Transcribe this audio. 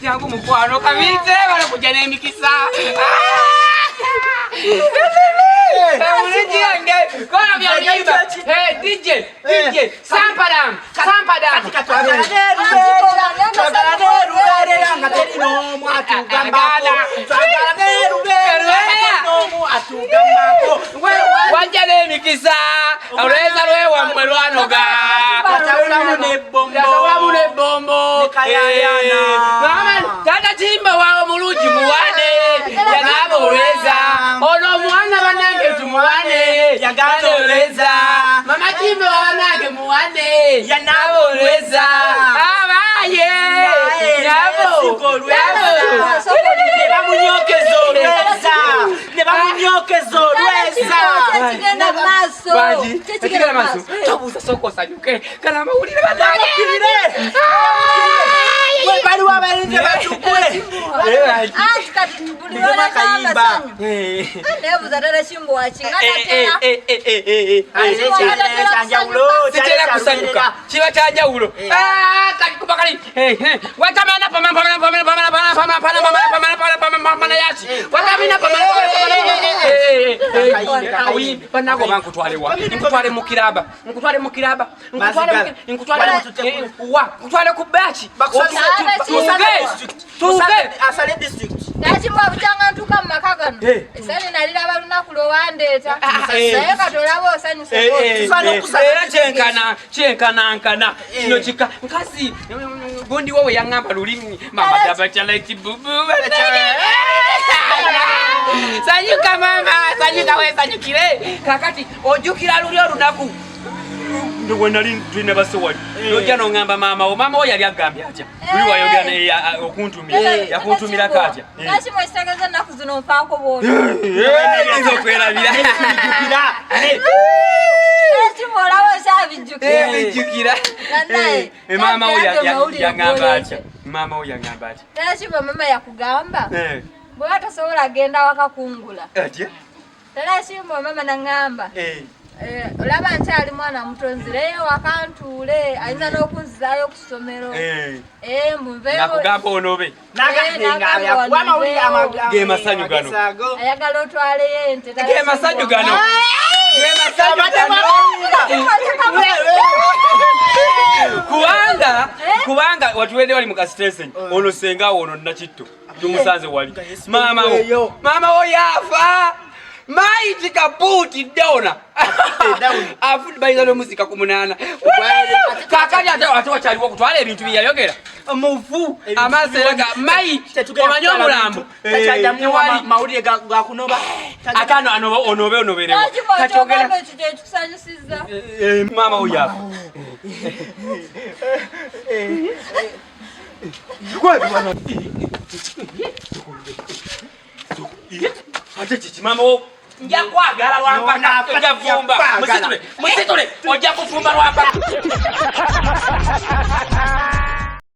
Jangu mukwano kabite bala kujja n'emikisa. DJ Sampadam. Wajja n'emikisa olweza lwewa mwelwanoga ne bombo tata Timba wawe mulungi muwane yagamba olweza ono mwana banange tumuwane yagamba olweza mama Timba wanange muwane yanaba olweza abaye nebamunyokezo olweza Tekigenda maso tobuuza soko sanyuke kana mawulire banange bali wabalinze batukule kati buli wala kayimba nebuza dala Chimbo wachingana titera kusanyuka kiba kyanjawulo kati kubakali watamana pamana yachi watamina pamana banako bankutwalewa nkutwale mukiraba nkutwale ku bachi tuge asale district Chimbo abutanga ntuka makagano esale nalira balunaku lowandeta naye katolabo osanyuse kyenkana kino kika nkasi gondi wowe yaŋŋamba lulimi mama dabakyaleti bubu sanyuka mama sanyuka we sanyukire kakati ojjukira luli olunaku ndowe nali tulina basowali nojja noŋŋamba mama wo yali agambye atya luli wayogera yakuntumira katya Chimbo ekitegeeza ennaku zino nfaako bwoti eyinza okwerabira Chimbo olaba okyabijjukira mama wo yaŋŋamba atya Tata Chimbo mama yakugamba bwe watasobola agenda wakakungula Tata Chimbo mama naŋŋamba olaba nkyali mwana muto nzireyo wakantuule ayinza n'okunzizaayo ku ssomero nakugamba onobe ge masanyu gano ayagala otwaleyo ente ge masanyu gano kubanga watuwedde wali mu kasiteseni ono senga ono nakitto tumusanze wali mama wo yafa maiti kaputi dona afuti bayiza n'omuzika ku munaana kakati ate wakyaliwo okutwala ebintu byeyayogera mufu amaaso eraga maiti omanye omulambo mawulire gakunoba ate ano onoberewo kakyogera ekikusanyusiza mama wo yafa ate kiki mama wo nja kwagala lwampaka ojja kufumba musitule ojja kufumba lwampaka